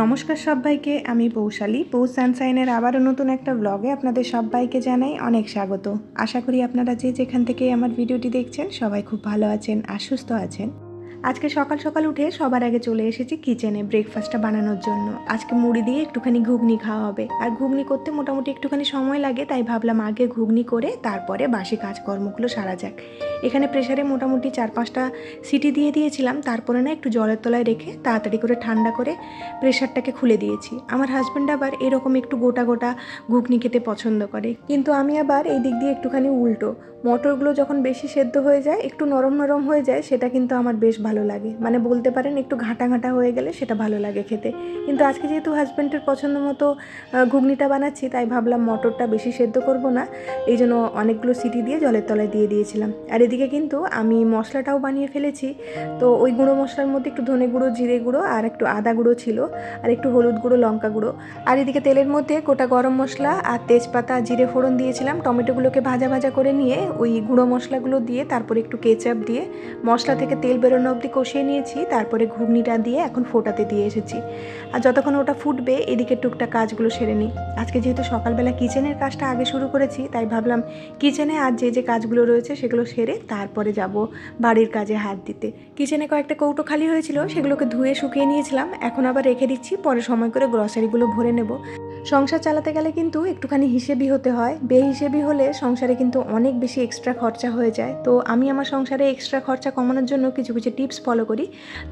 নমস্কার সবাইকে, আমি পৌশালী। পৌষ সানশাইনের আবারও নতুন একটা ব্লগে আপনাদের সবাইকে জানাই অনেক স্বাগত। আশা করি আপনারা যে যেখান থেকে আমার ভিডিওটি দেখছেন সবাই খুব ভালো আছেন আর সুস্থ আছেন। আজকে সকাল সকাল উঠে সবার আগে চলে এসেছি কিচেনে ব্রেকফাস্টটা বানানোর জন্য। আজকে মুড়ি দিয়ে একটুখানি ঘুগনি খাওয়া হবে, আর ঘুগনি করতে মোটামুটি একটুখানি সময় লাগে, তাই ভাবলাম আগে ঘুগনি করে তারপরে বাসি কাজকর্মগুলো সারা যাক। এখানে প্রেসারে মোটামুটি 4-5টা সিটি দিয়ে দিয়েছিলাম, তারপরে না একটু জলের তলায় রেখে তাড়াতাড়ি করে ঠান্ডা করে প্রেসারটাকে খুলে দিয়েছি। আমার হাজব্যান্ড আবার এরকম একটু গোটা গোটা ঘুগনি খেতে পছন্দ করে, কিন্তু আমি আবার এই দিক দিয়ে একটুখানি উল্টো। মটরগুলো যখন বেশি সেদ্ধ হয়ে যায়, একটু নরম নরম হয়ে যায়, সেটা কিন্তু আমার বেশ ভালো লাগে। মানে বলতে পারেন একটু ঘাটা ঘাটা হয়ে গেলে সেটা ভালো লাগে খেতে। কিন্তু আজকে যেহেতু হাজব্যান্ডের পছন্দ মতো ঘুগনিটা বানাচ্ছি, তাই ভাবলাম মটরটা বেশি সেদ্ধ করব না, এই জন্য অনেকগুলো সিটি দিয়ে জলের তলায় দিয়ে দিয়েছিলাম। আর এদিকে কিন্তু আমি মশলাটাও বানিয়ে ফেলেছি। তো ওই গুঁড়ো মশলার মধ্যে একটু ধনে গুঁড়ো, জিরে গুঁড়ো আর একটু আদা গুঁড়ো ছিল, আর একটু হলুদ গুঁড়ো, লঙ্কা গুঁড়ো। আর এদিকে তেলের মধ্যে গোটা গরম মশলা আর তেজপাতা, জিরে ফোড়ন দিয়েছিলাম। টমেটোগুলোকে ভাজা ভাজা করে নিয়ে ওই গুঁড়ো মশলাগুলো দিয়ে তারপরে একটু কেচাপ দিয়ে মশলা থেকে তেল বেরোনো অবধি কষিয়ে নিয়েছি। তারপরে ঘুগনিটা দিয়ে এখন ফোটাতে দিয়ে এসেছি। আর যতক্ষণ ওটা ফুটবে এদিকে টুকটাক কাজগুলো সেরে নিই। আজকে যেহেতু সকালবেলা কিচেনের কাজটা আগে শুরু করেছি, তাই ভাবলাম কিচেনে আর যে কাজগুলো রয়েছে সেগুলো সেরে তারপরে যাব বাড়ির কাজে হাত দিতে। কিচেনে কয়েকটা কৌটো খালি হয়েছিল, সেগুলোকে ধুয়ে শুকিয়ে নিয়েছিলাম। এখন আবার রেখে দিচ্ছি, পরে সময় করে গ্রসারিগুলো ভরে নেব। সংসার চালাতে গেলে কিন্তু একটুখানি হিসেবি হতে হয়। বেহিসেবি হলে সংসারে কিন্তু অনেক বেশি এক্সট্রা খরচা হয়ে যায়। তো আমি আমার সংসারে এক্সট্রা খরচা কমানোর জন্য কিছু কিছু টিপস ফলো করি।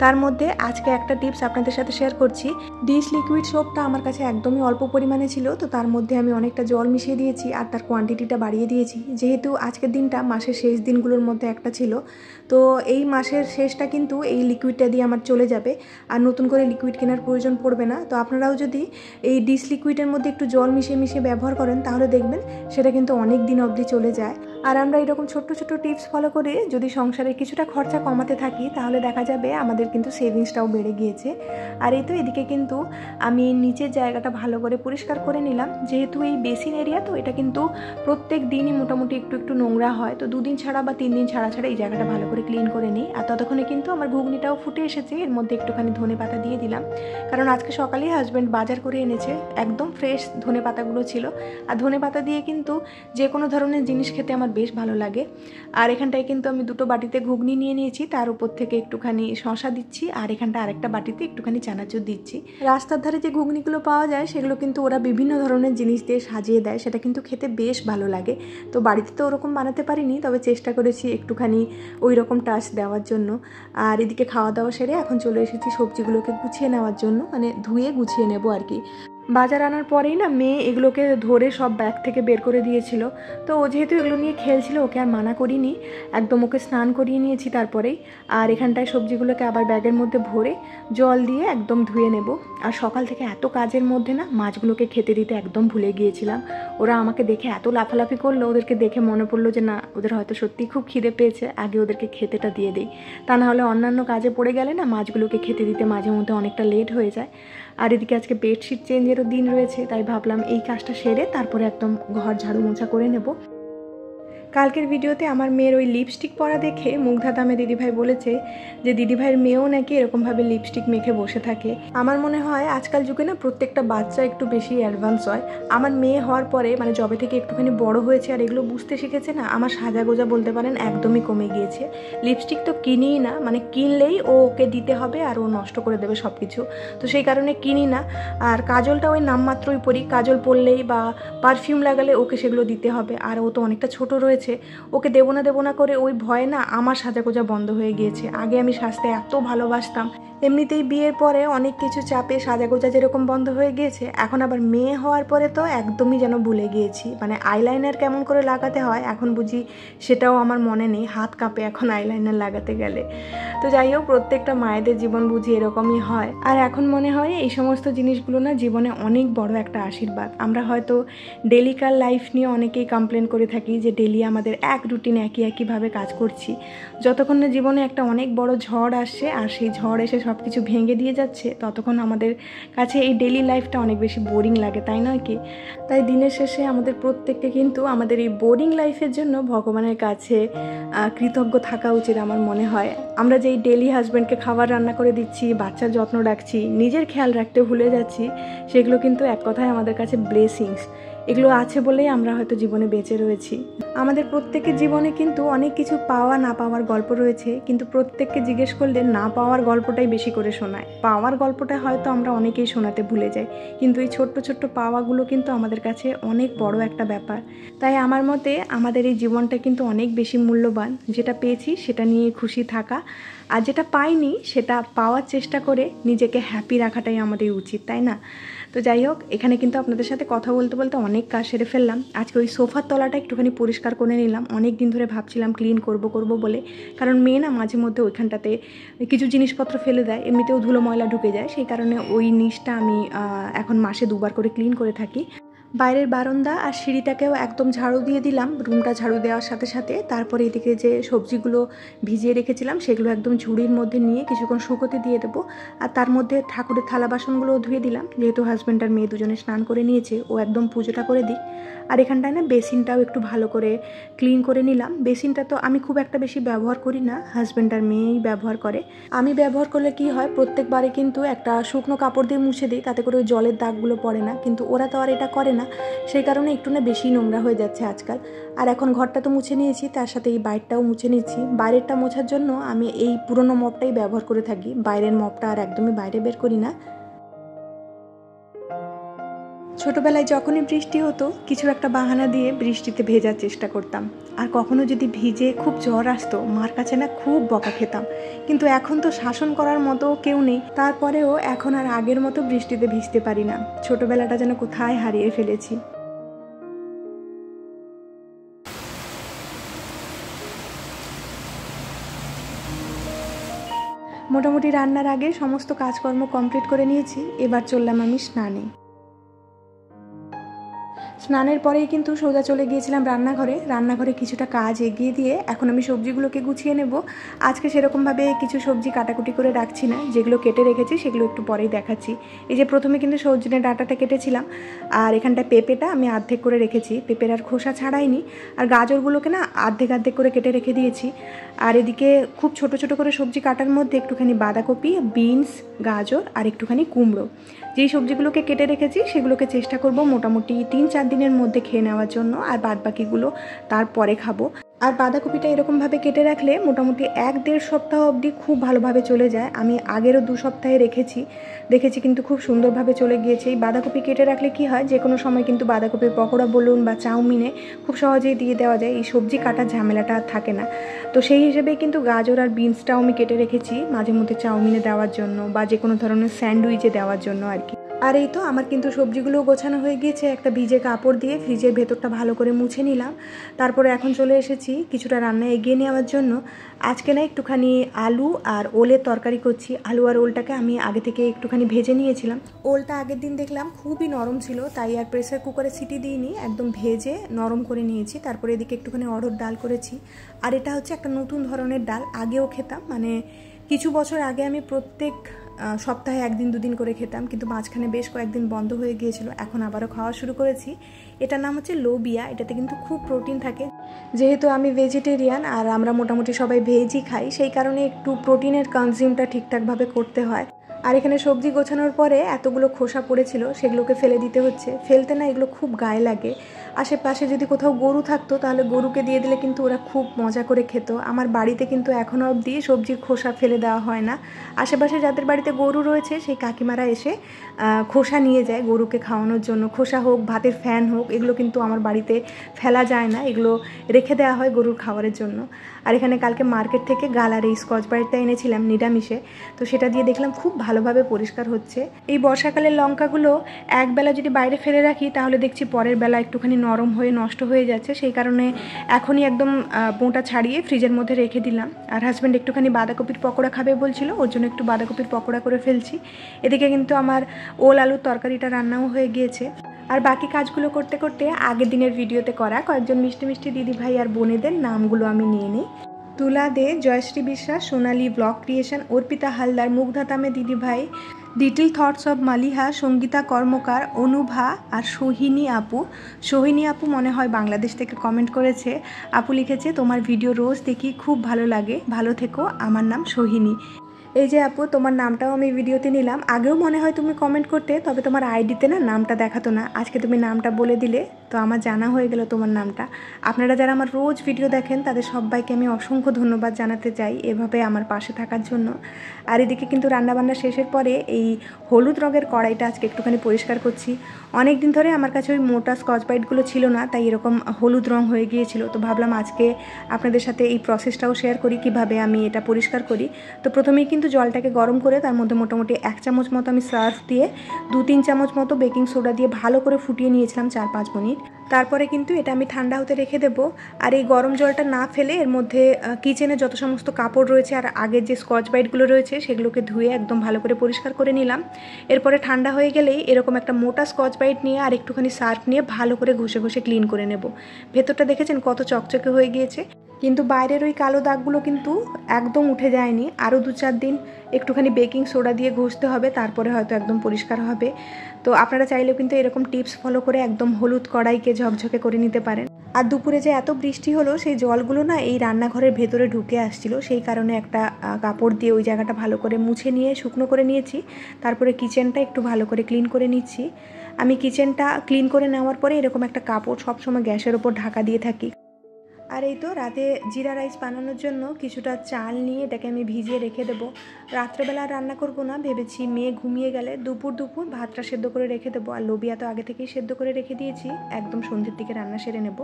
তার মধ্যে আজকে একটা টিপস আপনাদের সাথে শেয়ার করছি। ডিশ লিকুইড সোপটা আমার কাছে একদমই অল্প পরিমাণে ছিল, তো তার মধ্যে আমি অনেকটা জল মিশিয়ে দিয়েছি আর তার কোয়ান্টিটিটা বাড়িয়ে দিয়েছি। যেহেতু আজকের দিনটা মাসের শেষ দিনগুলোর মধ্যে একটা ছিল, তো এই মাসের শেষটা কিন্তু এই লিকুইডটা দিয়ে আমার চলে যাবে, আর নতুন করে লিকুইড কেনার প্রয়োজন পড়বে না। তো আপনারাও যদি এই ডিশ লিকুইডের মধ্যে একটু জল মিশিয়ে মিশিয়ে ব্যবহার করেন, তাহলে দেখবেন সেটা কিন্তু অনেক দিন অবধি চলে যায়। আর আমরা এরকম ছোট্ট ছোট্ট টিপস ফলো করে যদি সংসারে কিছুটা খরচা কমাতে থাকি, তাহলে দেখা যাবে আমাদের কিন্তু সেভিংসটাও বেড়ে গিয়েছে। আর এই তো এদিকে কিন্তু আমি নিচের জায়গাটা ভালো করে পরিষ্কার করে নিলাম। যেহেতু এই বেসিন এরিয়া, তো এটা কিন্তু প্রত্যেক দিনই মোটামুটি একটু একটু নোংরা হয়। তো 2 দিন ছাড়া বা 3 দিন ছাড়া ছাড়া এই জায়গাটা ভালো করে ক্লিন করে নিই। আর ততক্ষণে কিন্তু আমার ঘুগনিটাও ফুটে এসেছে। এর মধ্যে একটুখানি ধনে পাতা দিয়ে দিলাম, কারণ আজকে সকালেই হাজব্যান্ড বাজার করে এনেছে, একদম ফ্রেশ ধনে পাতাগুলো ছিল। আর ধনে পাতা দিয়ে কিন্তু যে কোনো ধরনের জিনিস খেতে আমার বেশ ভালো লাগে। আর এখানটায় কিন্তু আমি 2টো বাটিতে ঘুগনি নিয়ে নিয়েছি, তার উপর থেকে একটুখানি শশা দিচ্ছি, আর এখানটা আরেকটা বাটিতে একটুখানি চানাচুর দিচ্ছি। রাস্তার ধারে যে ঘুগনিগুলো পাওয়া যায়, সেগুলো কিন্তু ওরা বিভিন্ন ধরনের জিনিস দিয়ে সাজিয়ে দেয়, সেটা কিন্তু খেতে বেশ ভালো লাগে। তো বাড়িতে তো ওরকম বানাতে পারিনি, তবে চেষ্টা করেছি একটুখানি ওই রকম টাচ দেওয়ার জন্য। আর এদিকে খাওয়া দাওয়া সেরে এখন চলে এসেছি সবজিগুলোকে গুছিয়ে নেওয়ার জন্য, মানে ধুয়ে গুছিয়ে নেব আর কি। বাজার আনার পরেই না মেয়ে এগুলোকে ধরে সব ব্যাগ থেকে বের করে দিয়েছিল। তো ও যেহেতু এগুলো নিয়ে খেলছিল, ওকে আর মানা করিনি, একদম ওকে স্নান করিয়ে নিয়েছি তারপরেই। আর এখানটায় সবজিগুলোকে আবার ব্যাগের মধ্যে ভরে জল দিয়ে একদম ধুয়ে নেব। আর সকাল থেকে এত কাজের মধ্যে না মাছগুলোকে খেতে দিতে একদম ভুলে গিয়েছিলাম। ওরা আমাকে দেখে এত লাফালাফি করলো, ওদেরকে দেখে মনে পড়লো যে না, ওদের হয়তো সত্যিই খুব খিদে পেয়েছে, আগে ওদেরকে খেতেটা দিয়ে দিই। তা না হলে অন্যান্য কাজে পড়ে গেলে না মাছগুলোকে খেতে দিতে মাঝে মধ্যে অনেকটা লেট হয়ে যায়। আর এদিকে আজকে বেডশিট চেঞ্জেরও দিন রয়েছে, তাই ভাবলাম এই কাজটা সেরে তারপরে একদম ঘর ঝাড়ু মোছা করে নেব। কালকের ভিডিওতে আমার মেয়ের ওই লিপস্টিক পরা দেখে মুগ্ধা দামে দিদিভাই বলেছে যে দিদিভাইয়ের মেয়েও নাকি এরকমভাবে লিপস্টিক মেখে বসে থাকে। আমার মনে হয় আজকাল যুগে না প্রত্যেকটা বাচ্চা একটু বেশি অ্যাডভান্স হয়। আমার মেয়ে হওয়ার পরে, মানে যবে থেকে একটুখানি বড় হয়েছে আর এগুলো বুঝতে শিখেছে না, আমার সাজাগোজা বলতে পারেন একদমই কমে গিয়েছে। লিপস্টিক তো কিনিই না, মানে কিনলেই ওকে দিতে হবে আর ও নষ্ট করে দেবে সব কিছু, তো সেই কারণে কিনি না। আর কাজলটা ওই নামমাত্রই পরি, কাজল পরলেই বা পারফিউম লাগালে ওকে সেগুলো দিতে হবে। আর ও তো অনেকটা ছোট রয়েছে, ওকে দেবো না করে ওই ভয়ে না আমার সাজাগোজা বন্ধ হয়ে গিয়েছে। আগে আমি সাজতে এত ভালোবাসতাম, এমনিতেই বিয়ের পরে অনেক কিছু চাপে সাজাগোজা যেরকম বন্ধ হয়ে গিয়েছে, এখন আবার মেয়ে হওয়ার পরে তো একদমই যেন ভুলে গিয়েছি। মানে আইলাইনার কেমন করে লাগাতে হয় এখন বুঝি, সেটাও আমার মনে নেই, হাত কাঁপে এখন আইলাইনার লাগাতে গেলে। তো যাই হোক, প্রত্যেকটা মায়েদের জীবন বুঝি এরকমই হয়। আর এখন মনে হয় এই সমস্ত জিনিসগুলো না জীবনে অনেক বড় একটা আশীর্বাদ। আমরা হয়তো ডেলিকার লাইফ নিয়ে অনেকেই কমপ্লেন করে থাকি যে ডেলি আমাদের এক রুটিন একইভাবে কাজ করছি। যতক্ষণ না জীবনে একটা অনেক বড় ঝড় আসছে আর সেই ঝড় এসে সব কিছু ভেঙে দিয়ে যাচ্ছে, ততক্ষণ আমাদের কাছে এই ডেইলি লাইফটা অনেক বেশি বোরিং লাগে, তাই নয় কি? তাই দিনের শেষে আমাদের প্রত্যেককে কিন্তু আমাদের এই বোরিং লাইফের জন্য ভগবানের কাছে কৃতজ্ঞ থাকা উচিত আমার মনে হয়। আমরা যেই ডেইলি হাজব্যান্ডকে খাবার রান্না করে দিচ্ছি, বাচ্চার যত্ন রাখছি, নিজের খেয়াল রাখতে ভুলে যাচ্ছি, সেগুলো কিন্তু এক কথায় আমাদের কাছে ব্লেসিংস। এগুলো আছে বলেই আমরা হয়তো জীবনে বেঁচে রয়েছি। আমাদের প্রত্যেকের জীবনে কিন্তু অনেক কিছু পাওয়া না পাওয়ার গল্প রয়েছে, কিন্তু প্রত্যেককে জিজ্ঞেস করলে না পাওয়ার গল্পটাই বেশি করে শোনায়। পাওয়ার গল্পটা হয়তো আমরা অনেকেই শোনাতে ভুলে যাই, কিন্তু এই ছোট্ট ছোট্ট পাওয়াগুলো কিন্তু আমাদের কাছে অনেক বড় একটা ব্যাপার। তাই আমার মতে আমাদের এই জীবনটা কিন্তু অনেক বেশি মূল্যবান। যেটা পেয়েছি সেটা নিয়ে খুশি থাকা, আর যেটা পাইনি সেটা পাওয়ার চেষ্টা করে নিজেকে হ্যাপি রাখাটাই আমাদের উচিত, তাই না? তো যাই হোক, এখানে কিন্তু আপনাদের সাথে কথা বলতে বলতে অনেক কাজ সেরে ফেললাম। আজকে ওই সোফার তলাটা একটুখানি পরিষ্কার করে নিলাম। অনেক দিন ধরে ভাবছিলাম ক্লিন করব বলে, কারণ মেয়ে না মাঝে মধ্যে ওইখানটাতে কিছু জিনিসপত্র ফেলে দেয়, এমনিতেও ধুলো ময়লা ঢুকে যায়, সেই কারণে ওই নিচটা আমি এখন মাসে 2 বার করে ক্লিন করে থাকি। বাইরের বারান্দা আর সিঁড়িটাকেও একদম ঝাড়ু দিয়ে দিলাম, রুমটা ঝাড়ু দেওয়ার সাথে সাথে। তারপরে এদিকে যে সবজিগুলো ভিজিয়ে রেখেছিলাম সেগুলো একদম ঝুড়ির মধ্যে নিয়ে কিছুক্ষণ শুকোতে দিয়ে দেবো। আর তার মধ্যে ঠাকুরের থালা বাসনগুলোও ধুয়ে দিলাম, যেহেতু হাজব্যান্ড আর মেয়ে দুজনে স্নান করে নিয়েছে, ও একদম পুজোটা করে দিই। আর এখানটায় না বেসিনটাও একটু ভালো করে ক্লিন করে নিলাম। বেসিনটা তো আমি খুব একটা বেশি ব্যবহার করি না, হাজব্যান্ড আর মেয়েই ব্যবহার করে। আমি ব্যবহার করলে কি হয়, প্রত্যেকবারে কিন্তু একটা শুকনো কাপড় দিয়ে মুছে দিই, তাতে করে ওই জলের দাগগুলো পড়ে না, কিন্তু ওরা তো আর এটা করে না, সেই কারণে একটু না বেশি নোংরা হয়ে যাচ্ছে আজকাল। আর এখন ঘরটা তো মুছে নিয়েছি, তার সাথে এই বাইরটাও মুছে নিচ্ছি। বাইরেরটা মোছার জন্য আমি এই পুরনো মপটাই ব্যবহার করে থাকি, বাইরের মপটা আর একদমই বাইরে বের করি না। ছোটোবেলায় যখনই বৃষ্টি হতো কিছু একটা বাহানা দিয়ে বৃষ্টিতে ভেজার চেষ্টা করতাম, আর কখনো যদি ভিজে খুব জ্বর আসতো মার কাছে না খুব বকা খেতাম। কিন্তু এখন তো শাসন করার মতো কেউ নেই, তারপরেও এখন আর আগের মতো বৃষ্টিতে ভিজতে পারি না। ছোটোবেলাটা যেন কোথায় হারিয়ে ফেলেছি। মোটামুটি রান্নার আগে সমস্ত কাজকর্ম কমপ্লিট করে নিয়েছি, এবার চললাম আমি স্নানে। স্নানের পরেই কিন্তু সোজা চলে গিয়েছিলাম রান্নাঘরে কিছুটা কাজ এগিয়ে দিয়ে এখন আমি সবজিগুলোকে গুছিয়ে নেব। আজকে সেরকমভাবে কিছু সবজি কাটাকুটি করে রাখছি না, যেগুলো কেটে রেখেছি সেগুলো একটু পরেই দেখাচ্ছি। এই যে প্রথমে কিন্তু সজনে ডাঁটাটা কেটেছিলাম, আর এখানটায় পেঁপেটা আমি অর্ধেক করে রেখেছি, পেঁপের আর খোসা ছাড়াইনি। আর গাজরগুলোকে না অর্ধেক করে কেটে রেখে দিয়েছি। আর এদিকে খুব ছোট ছোট করে সবজি কাটার মধ্যে একটুখানি বাঁধাকপি, বিনস, গাজর আর একটুখানি কুমড়ো, যেই সবজিগুলোকে কেটে রেখেছি সেগুলোকে চেষ্টা করব মোটামুটি 3-4 দিনের মধ্যে খেয়ে নেওয়ার জন্য, আর বাদবাকিগুলো তারপরে খাবো। আর বাঁধাকপিটা এরকমভাবে কেটে রাখলে মোটামুটি 1-1.5 সপ্তাহ অবধি খুব ভালোভাবে চলে যায়। আমি আগেরও 2 সপ্তাহে দেখেছি কিন্তু খুব সুন্দরভাবে চলে গিয়েছে। এই বাঁধাকপি কেটে রাখলে কি হয়, যে কোনো সময় কিন্তু বাঁধাকপির পকোড়া বলুন বা চাউমিনে খুব সহজেই দিয়ে দেওয়া যায়, এই সবজি কাটার ঝামেলাটা আর থাকে না। তো সেই হিসেবে কিন্তু গাজর আর বিনসটাও আমি কেটে রেখেছি মাঝে মধ্যে চাউমিনে দেওয়ার জন্য বা যে কোনো ধরনের স্যান্ডউইচে দেওয়ার জন্য আর কি। আর এই তো আমার কিন্তু সবজিগুলো গোছানো হয়ে গিয়েছে, একটা ভিজে কাপড় দিয়ে ফ্রিজের ভেতরটা ভালো করে মুছে নিলাম। তারপরে এখন চলে এসেছি কিছুটা রান্না এগিয়ে নেওয়ার জন্য। আজকে না একটুখানি আলু আর ওলের তরকারি করছি। আলু আর ওলটাকে আমি আগে থেকে একটুখানি ভেজে নিয়েছিলাম। ওলটা আগের দিন দেখলাম খুবই নরম ছিল, তাই আর প্রেসার কুকারে সিটি দিইনি, একদম ভেজে নরম করে নিয়েছি। তারপরে এদিকে একটুখানি অড়হর ডাল করেছি। আর এটা হচ্ছে একটা নতুন ধরনের ডাল, আগেও খেতাম, মানে কিছু বছর আগে আমি প্রত্যেক সপ্তাহে 1-2 দিন করে খেতাম, কিন্তু মাঝখানে বেশ কয়েকদিন বন্ধ হয়ে গিয়েছিল, এখন আবারও খাওয়া শুরু করেছি। এটার নাম হচ্ছে লোবিয়া, এটাতে কিন্তু খুব প্রোটিন থাকে। যেহেতু আমি ভেজিটেরিয়ান আর আমরা মোটামুটি সবাই ভেজই খাই, সেই কারণে একটু প্রোটিনের কনজিউমটা ঠিকঠাকভাবে করতে হয়। আর এখানে সবজি গোছানোর পরে এতগুলো খোসা পড়েছিল, সেগুলোকে ফেলে দিতে হচ্ছে। ফেলতে না এগুলো খুব গায়ে লাগে। আশেপাশে যদি কোথাও গরু থাকতো তাহলে গরুকে দিয়ে দিলে কিন্তু ওরা খুব মজা করে খেত। আমার বাড়িতে কিন্তু এখনও অবধি সবজির খোসা ফেলে দেওয়া হয় না। আশেপাশে যাদের বাড়িতে গরু রয়েছে সেই কাকিমারা এসে খোসা নিয়ে যায় গরুকে খাওয়ানোর জন্য। খোসা হোক, ভাতের ফ্যান হোক, এগুলো কিন্তু আমার বাড়িতে ফেলা যায় না, এগুলো রেখে দেওয়া হয় গরুর খাবারের জন্য। আর এখানে কালকে মার্কেট থেকে গালার এই স্কচ ব্রাইটটা এনেছিলাম নিরামিষে, তো সেটা দিয়ে দেখলাম খুব ভালোভাবে পরিষ্কার হচ্ছে। এই বর্ষাকালের লঙ্কাগুলো একবেলা যদি বাইরে ফেলে রাখি তাহলে দেখছি পরের বেলা একটুখানি নরম হয়ে নষ্ট হয়ে যাচ্ছে, সেই কারণে এখনই একদম বোঁটা ছাড়িয়ে ফ্রিজের মধ্যে রেখে দিলাম। আর হাজব্যান্ড একটুখানি বাঁধাকপির পকোড়া খাবে বলছিল, ওর জন্য একটু বাঁধাকপির পকোড়া করে ফেলছি। এদিকে কিন্তু আমার ওল আলুর তরকারিটা রান্নাও হয়ে গিয়েছে। আর বাকি কাজগুলো করতে করতে আগের দিনের ভিডিওতে করা কয়েকজন মিষ্টি মিষ্টি দিদিভাই আর বোনেদের নামগুলো আমি নিয়ে নিই। তুলা দে, জয়শ্রী বিশ্বাস, সোনালী ব্লগ ক্রিয়েশন, অর্পিতা হালদার, মুগ্ধা তামে দিদিভাই, little thoughts of Maliha, Sangeeta Karmakar, Anubha আর সোহিনী আপু। সোহিনী আপু মনে হয় বাংলাদেশ থেকে কমেন্ট করেছে। আপু লিখেছে, তোমার ভিডিও রোজ দেখি, খুব ভালো লাগে, ভালো থেকো, আমার নাম সোহিনী। এই যে আপু, তোমার নামটাও আমি ভিডিওতে নিলাম। আগেও মনে হয় তুমি কমেন্ট করতে, তবে তোমার আইডিতে না নামটা দেখাতো না। আজকে তুমি নামটা বলে দিলে, তো আমার জানা হয়ে গেল তোমার নামটা। আপনারা যারা আমার রোজ ভিডিও দেখেন তাদের সবাইকে আমি অসংখ্য ধন্যবাদ জানাতে চাই এভাবে আমার পাশে থাকার জন্য। আর এদিকে কিন্তু রান্নাবান্না শেষের পরে এই হলুদ রঙের কড়াইটা আজকে একটুখানি পরিষ্কার করছি। অনেক দিন ধরে আমার কাছে ওই মোটা স্কচ ব্রাইটগুলো ছিল না, তাই এরকম হলুদ রং হয়ে গিয়েছিল। তো ভাবলাম আজকে আপনাদের সাথে এই প্রসেসটাও শেয়ার করি, কিভাবে আমি এটা পরিষ্কার করি। তো প্রথমেই কিন্তু জলটাকে গরম করে তার মধ্যে মোটামুটি 1 চামচ মতো আমি সার্ফ দিয়ে 2-3 চামচ মতো বেকিং সোডা দিয়ে ভালো করে ফুটিয়ে নিয়েছিলাম 4-5 মিনিট। তারপরে কিন্তু এটা আমি ঠান্ডা হতে রেখে দেবো। আর এই গরম জলটা না ফেলে এর মধ্যে কিচেনে যত সমস্ত কাপড় রয়েছে আর আগের যে স্কচ ব্রাইটগুলো রয়েছে সেগুলোকে ধুয়ে একদম ভালো করে পরিষ্কার করে নিলাম। এরপরে ঠান্ডা হয়ে গেলেই এরকম একটা মোটা স্কচ ব্রাইট নিয়ে আর একটুখানি সার্ফ নিয়ে ভালো করে ঘষে ঘষে ক্লিন করে নেব। ভেতরটা দেখেছেন কত চকচকে হয়ে গিয়েছে, কিন্তু বাইরের ওই কালো দাগগুলো কিন্তু একদম উঠে যায়নি। আরও 2-4 দিন একটুখানি বেকিং সোডা দিয়ে ঘষতে হবে, তারপরে হয়তো একদম পরিষ্কার হবে। তো আপনারা চাইলেও কিন্তু এরকম টিপস ফলো করে একদম হলুদ কড়াইকে ঝকঝকে করে নিতে পারেন। আর দুপুরে যে এত বৃষ্টি হলো, সেই জলগুলো না এই রান্নাঘরের ভেতরে ঢুকে আসছিল, সেই কারণে একটা কাপড় দিয়ে ওই জায়গাটা ভালো করে মুছে নিয়ে শুকনো করে নিয়েছি। তারপরে কিচেনটা একটু ভালো করে ক্লিন করে নিচ্ছি। আমি কিচেনটা ক্লিন করে নেওয়ার পরে এরকম একটা কাপড় সবসময় গ্যাসের ওপর ঢাকা দিয়ে থাকি। আর এই তো রাতে জিরা রাইস বানানোর জন্য কিছুটা চাল নিয়ে এটাকে আমি ভিজিয়ে রেখে দেবো। রাত্রেবেলা রান্না করব না ভেবেছি, মেয়ে ঘুমিয়ে গেলে দুপুর ভাতটা সেদ্ধ করে রেখে দেবো। আর লোবিয়া তো আগে থেকেই সেদ্ধ করে রেখে দিয়েছি, একদম সন্ধ্যের দিকে রান্না সেরে নেব।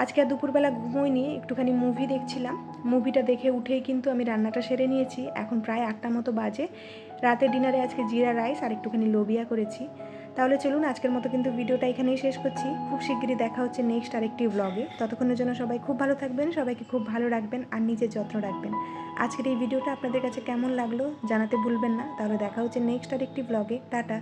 আজকে আর দুপুরবেলা ঘুমোইনি, একটুখানি মুভি দেখছিলাম। মুভিটা দেখে উঠেই কিন্তু আমি রান্নাটা সেরে নিয়েছি। এখন প্রায় 8টা মতো বাজে। রাতের ডিনারে আজকে জিরা রাইস আর একটুখানি লোবিয়া করেছি। তাহলে চলুন আজকের মতো কিন্তু ভিডিওটা এখানেই শেষ করছি। খুব শিগগিরই দেখা হচ্ছে নেক্সট আরেকটি ব্লগে। ততক্ষণের জন্য সবাই খুব ভালো থাকবেন, সবাইকে খুব ভালো রাখবেন আর নিজের যত্ন রাখবেন। আজকের এই ভিডিওটা আপনাদের কাছে কেমন লাগলো জানাতে ভুলবেন না। তাহলে দেখা হচ্ছে নেক্সট আরেকটি ব্লগে। টাটা।